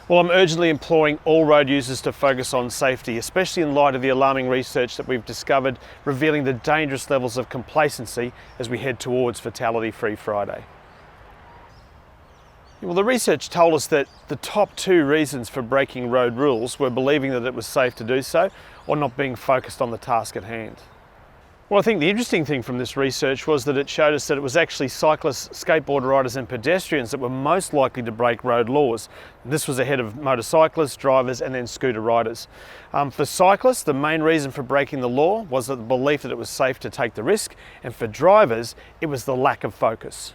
Well, I'm urgently imploring all road users to focus on safety, especially in light of the alarming research that we've discovered revealing the dangerous levels of complacency as we head towards Fatality Free Friday. Well, the research told us that the top 2 reasons for breaking road rules were believing that it was safe to do so or not being focused on the task at hand. Well, I think the interesting thing from this research was that it showed us that it was actually cyclists, skateboard riders and pedestrians that were most likely to break road laws. This was ahead of motorcyclists, drivers and then scooter riders. For cyclists, the main reason for breaking the law was the belief that it was safe to take the risk, and for drivers, it was the lack of focus.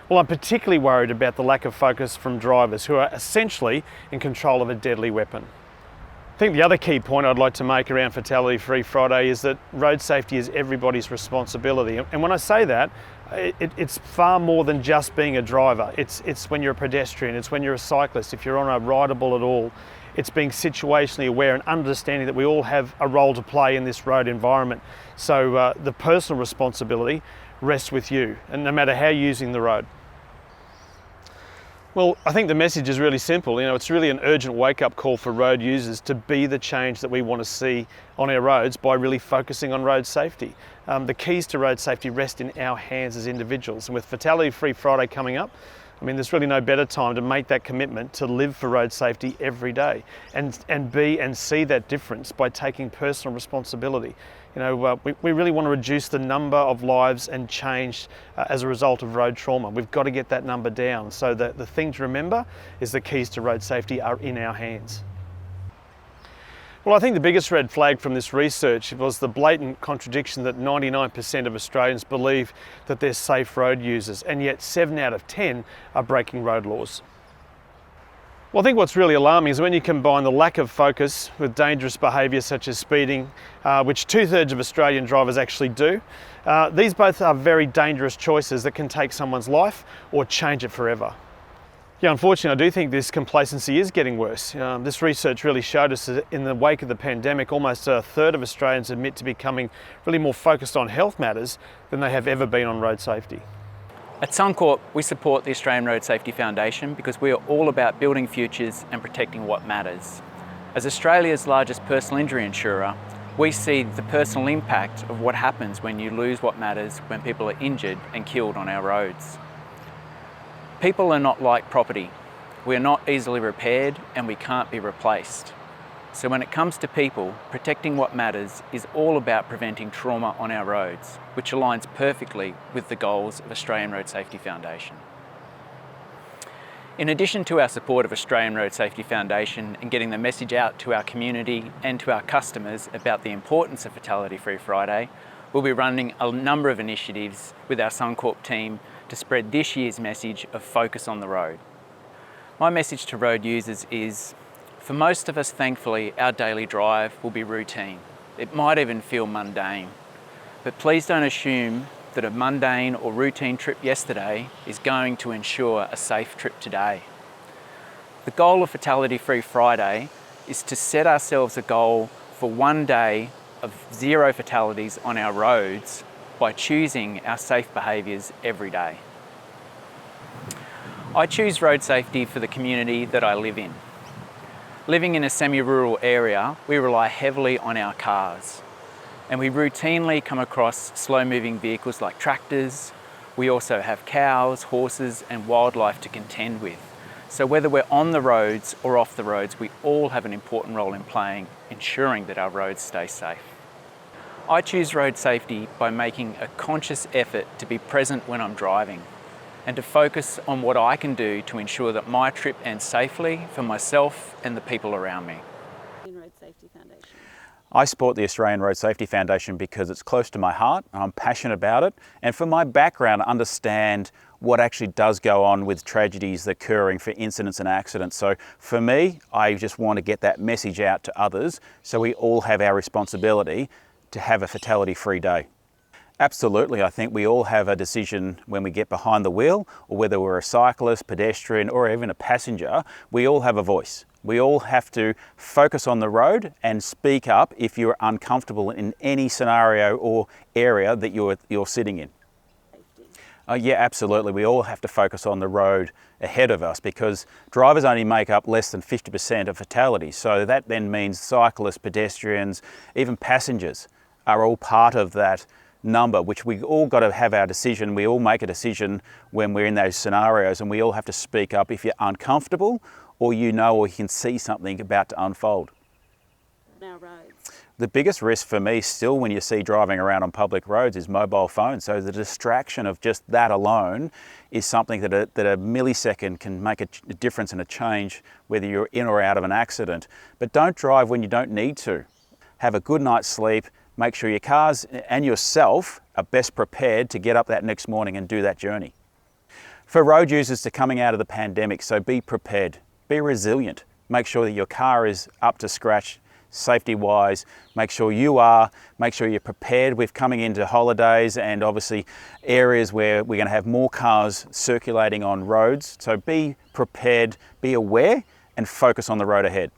Well, I'm particularly worried about the lack of focus from drivers who are essentially in control of a deadly weapon. I think the other key point I'd like to make around Fatality Free Friday is that road safety is everybody's responsibility. And when I say that, it's far more than just being a driver. It's when you're a pedestrian, it's when you're a cyclist, if you're on a rideable at all. It's being situationally aware and understanding that we all have a role to play in this road environment. So the personal responsibility rests with you, and no matter how you're using the road. Well, I think the message is really simple. It's really an urgent wake-up call for road users to be the change that we want to see on our roads by really focusing on road safety. The keys to road safety rest in our hands as individuals. And with Fatality Free Friday coming up, there's really no better time to make that commitment to live for road safety every day and be and see that difference by taking personal responsibility. We really want to reduce the number of lives and change as a result of road trauma. We've got to get that number down. So the thing to remember is the keys to road safety are in our hands. Well, I think the biggest red flag from this research was the blatant contradiction that 99% of Australians believe that they're safe road users, and yet 7 out of 10 are breaking road laws. Well, I think what's really alarming is when you combine the lack of focus with dangerous behaviour such as speeding, which 2/3 of Australian drivers actually do. These both are very dangerous choices that can take someone's life or change it forever. Yeah, unfortunately, I do think this complacency is getting worse. This research really showed us that in the wake of the pandemic, almost 1/3 of Australians admit to becoming really more focused on health matters than they have ever been on road safety. At Suncorp, we support the Australian Road Safety Foundation because we are all about building futures and protecting what matters. As Australia's largest personal injury insurer, we see the personal impact of what happens when you lose what matters when people are injured and killed on our roads. People are not like property. We are not easily repaired and we can't be replaced. So when it comes to people, protecting what matters is all about preventing trauma on our roads, which aligns perfectly with the goals of Australian Road Safety Foundation. In addition to our support of Australian Road Safety Foundation and getting the message out to our community and to our customers about the importance of Fatality Free Friday, we'll be running a number of initiatives with our Suncorp team to spread this year's message of focus on the road. My message to road users is, for most of us, thankfully, our daily drive will be routine. It might even feel mundane, but please don't assume that a mundane or routine trip yesterday is going to ensure a safe trip today. The goal of Fatality Free Friday is to set ourselves a goal for one day of 0 fatalities on our roads by choosing our safe behaviours every day. I choose road safety for the community that I live in. Living in a semi-rural area, we rely heavily on our cars, and we routinely come across slow-moving vehicles like tractors. We also have cows, horses and wildlife to contend with. So whether we're on the roads or off the roads, we all have an important role in playing, ensuring that our roads stay safe. I choose road safety by making a conscious effort to be present when I'm driving and to focus on what I can do to ensure that my trip ends safely for myself and the people around me. Road Safety Foundation. I support the Australian Road Safety Foundation because it's close to my heart, I'm passionate about it, and for my background I understand what actually does go on with tragedies occurring for incidents and accidents. So for me, I just want to get that message out to others so we all have our responsibility to have a fatality-free day. Absolutely, I think we all have a decision when we get behind the wheel, or whether we're a cyclist, pedestrian, or even a passenger, we all have a voice. We all have to focus on the road and speak up if you're uncomfortable in any scenario or area that you're sitting in. Yeah, absolutely. We all have to focus on the road ahead of us because drivers only make up less than 50% of fatalities. So that then means cyclists, pedestrians, even passengers are all part of that number, which we all got to have our decision. We all make a decision when we're in those scenarios, and we all have to speak up if you're uncomfortable or you know or you can see something about to unfold. Our roads. The biggest risk for me still when you see driving around on public roads is mobile phones. So the distraction of just that alone is something that a millisecond can make a difference and a change whether you're in or out of an accident. But don't drive when you don't need to. Have a good night's sleep. Make sure your cars and yourself are best prepared to get up that next morning and do that journey. For road users to coming out of the pandemic, so be prepared, be resilient. Make sure that your car is up to scratch safety-wise, make sure you're prepared with coming into holidays and obviously areas where we're going to have more cars circulating on roads. So be prepared, be aware and focus on the road ahead.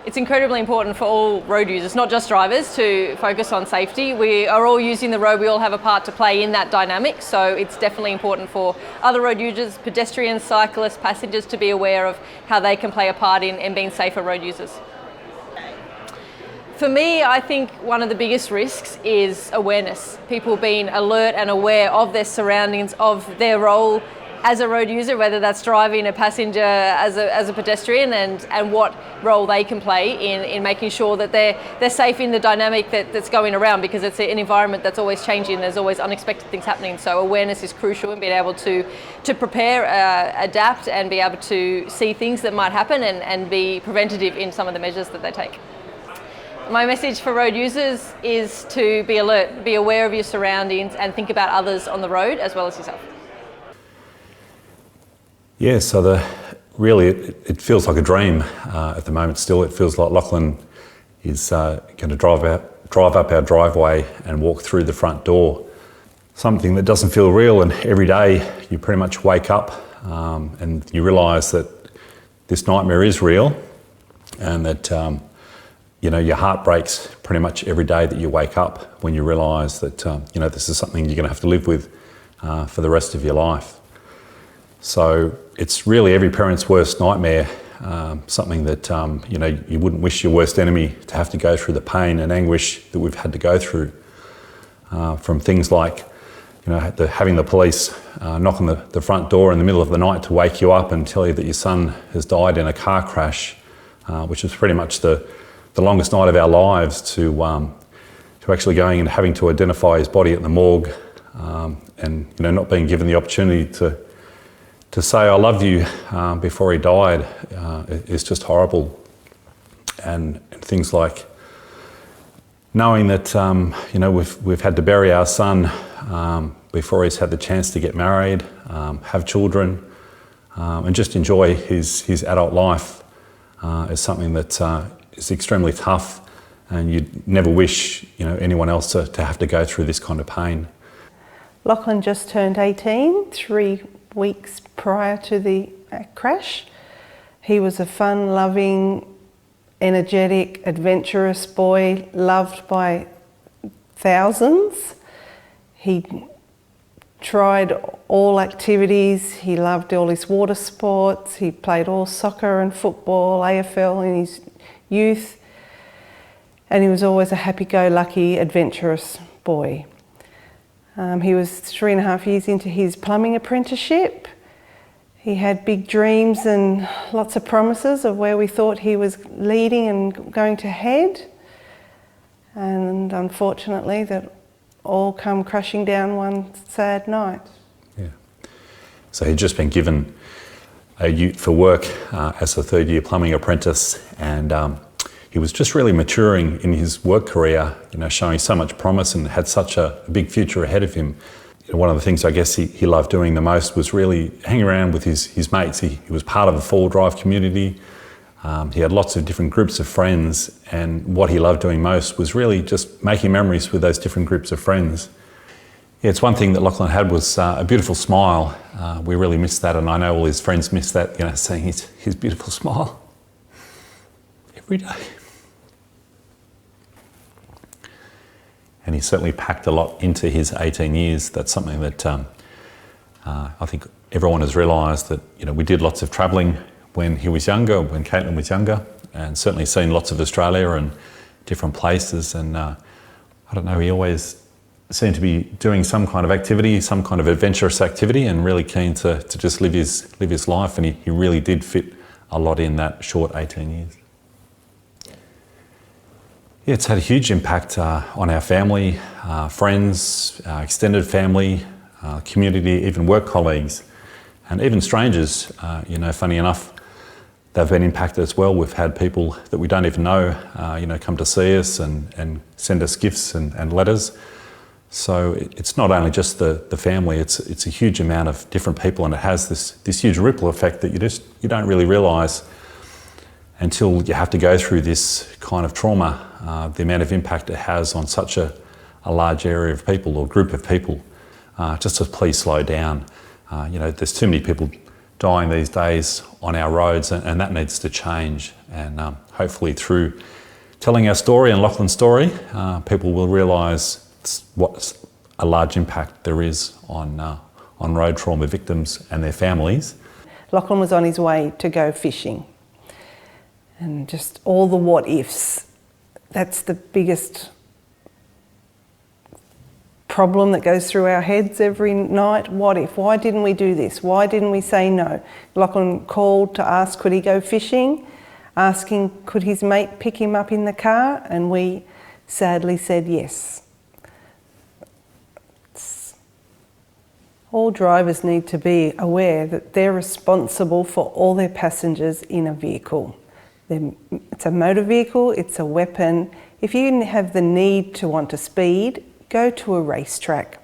It's incredibly important for all road users, not just drivers, to focus on safety. We are all using the road, we all have a part to play in that dynamic, so it's definitely important for other road users, pedestrians, cyclists, passengers to be aware of how they can play a part in being safer road users. For me, I think one of the biggest risks is awareness. People being alert and aware of their surroundings, of their role as a road user, whether that's driving, a passenger, as a pedestrian, and what role they can play in making sure that they're safe in the dynamic that's going around, because it's an environment that's always changing, there's always unexpected things happening. So awareness is crucial in being able to prepare, adapt, and be able to see things that might happen and be preventative in some of the measures that they take. My message for road users is to be alert, be aware of your surroundings and think about others on the road as well as yourself. Yeah, so it feels like a dream at the moment still. It feels like Lachlan is going to drive up our driveway and walk through the front door. Something that doesn't feel real, and every day you pretty much wake up and you realise that this nightmare is real, and that your heart breaks pretty much every day that you wake up when you realise that this is something you're going to have to live with for the rest of your life. So it's really every parent's worst nightmare, something that you wouldn't wish your worst enemy to have to go through the pain and anguish that we've had to go through, from things like having the police knock on the front door in the middle of the night to wake you up and tell you that your son has died in a car crash, which is pretty much the longest night of our lives, to actually going and having to identify his body at the morgue, and not being given the opportunity to say I love you before he died is just horrible. And things like knowing that we've had to bury our son before he's had the chance to get married, have children, and just enjoy his adult life is something that is extremely tough, and you'd never wish anyone else to have to go through this kind of pain. Lachlan just turned 18, 3 weeks prior to the crash. He was a fun-loving, energetic, adventurous boy, loved by thousands. He tried all activities. He loved all his water sports. He played all soccer and football, AFL in his youth. And he was always a happy-go-lucky, adventurous boy. He was 3.5 years into his plumbing apprenticeship. He had big dreams and lots of promises of where we thought he was leading and going to head. And unfortunately, that all come crashing down one sad night. Yeah. So he'd just been given a ute for work as a third-year plumbing apprentice, and he was just really maturing in his work career, showing so much promise and had such a big future ahead of him. One of the things I guess he loved doing the most was really hanging around with his mates. He was part of a four-wheel drive community. He had lots of different groups of friends, and what he loved doing most was really just making memories with those different groups of friends. Yeah, it's one thing that Lachlan had was a beautiful smile. We really missed that, and I know all his friends miss that, seeing his beautiful smile every day. And he certainly packed a lot into his 18 years. That's something that I think everyone has realised that we did lots of travelling when he was younger, when Caitlin was younger, and certainly seen lots of Australia and different places. And I don't know, he always seemed to be doing some kind of activity, some kind of adventurous activity, and really keen to just live his life. And he really did fit a lot in that short 18 years. Yeah, it's had a huge impact on our family, friends, extended family, community, even work colleagues, and even strangers. Funny enough, they've been impacted as well. We've had people that we don't even know, come to see us and send us gifts and letters. So it's not only just the family, it's a huge amount of different people, and it has this huge ripple effect that you don't really realise until you have to go through this kind of trauma, the amount of impact it has on such a large area of people or group of people. Just to please slow down. There's too many people dying these days on our roads, and that needs to change. And hopefully through telling our story and Lachlan's story, people will realise what a large impact there is on road trauma victims and their families. Lachlan was on his way to go fishing, and just all the what ifs. That's the biggest problem that goes through our heads every night. What if? Why didn't we do this? Why didn't we say no? Lachlan called to ask could he go fishing, asking could his mate pick him up in the car, and we sadly said yes. All drivers need to be aware that they're responsible for all their passengers in a vehicle. It's a motor vehicle, it's a weapon. If you have the need to want to speed, go to a racetrack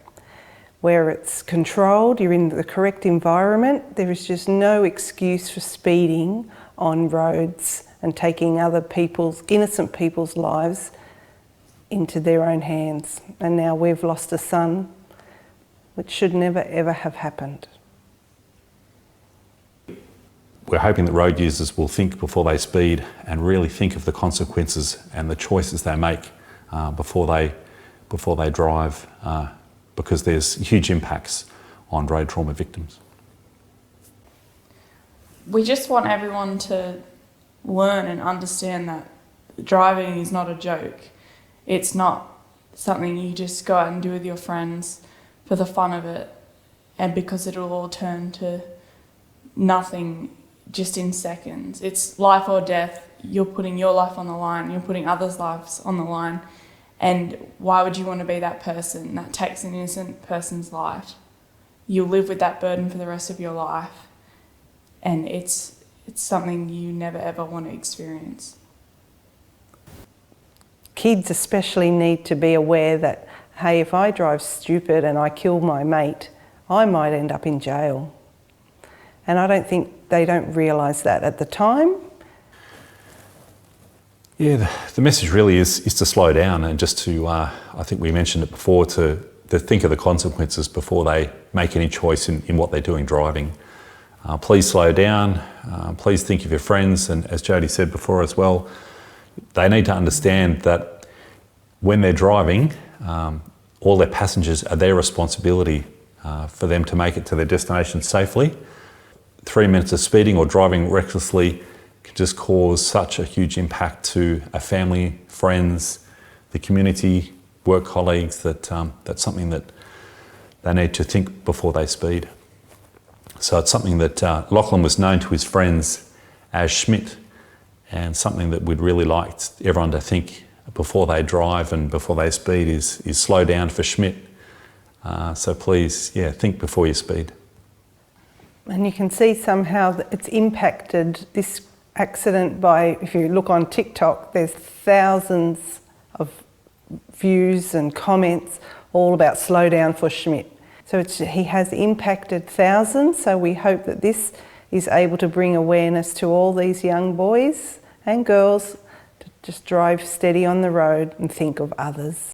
where it's controlled, you're in the correct environment. There is just no excuse for speeding on roads and taking other people's, innocent people's lives into their own hands. And now we've lost a son, which should never ever have happened. We're hoping that road users will think before they speed and really think of the consequences and the choices they make before they drive, because there's huge impacts on road trauma victims. We just want everyone to learn and understand that driving is not a joke. It's not something you just go out and do with your friends for the fun of it, and because it'll all turn to nothing just in seconds. It's life or death. You're putting your life on the line, you're putting others' lives on the line. And why would you want to be that person that takes an innocent person's life? You'll live with that burden for the rest of your life. And it's something you never ever want to experience. Kids especially need to be aware that, hey, if I drive stupid and I kill my mate, I might end up in jail. And I don't think they don't realise that at the time. Yeah, the message really is to slow down and just to, I think we mentioned it before, to think of the consequences before they make any choice in what they're doing driving. Please slow down, please think of your friends, and as Jodie said before as well, they need to understand that when they're driving, all their passengers are their responsibility for them to make it to their destination safely. 3 minutes of speeding or driving recklessly can just cause such a huge impact to a family, friends, the community, work colleagues, that that's something that they need to think before they speed. So it's something that Lachlan was known to his friends as Schmidt, and something that we'd really like everyone to think before they drive and before they speed is slow down for Schmidt. So please, think before you speed. And you can see somehow that it's impacted this accident by, if you look on TikTok, there's thousands of views and comments all about slow down for Schmidt. So he has impacted thousands, so we hope that this is able to bring awareness to all these young boys and girls to just drive steady on the road and think of others.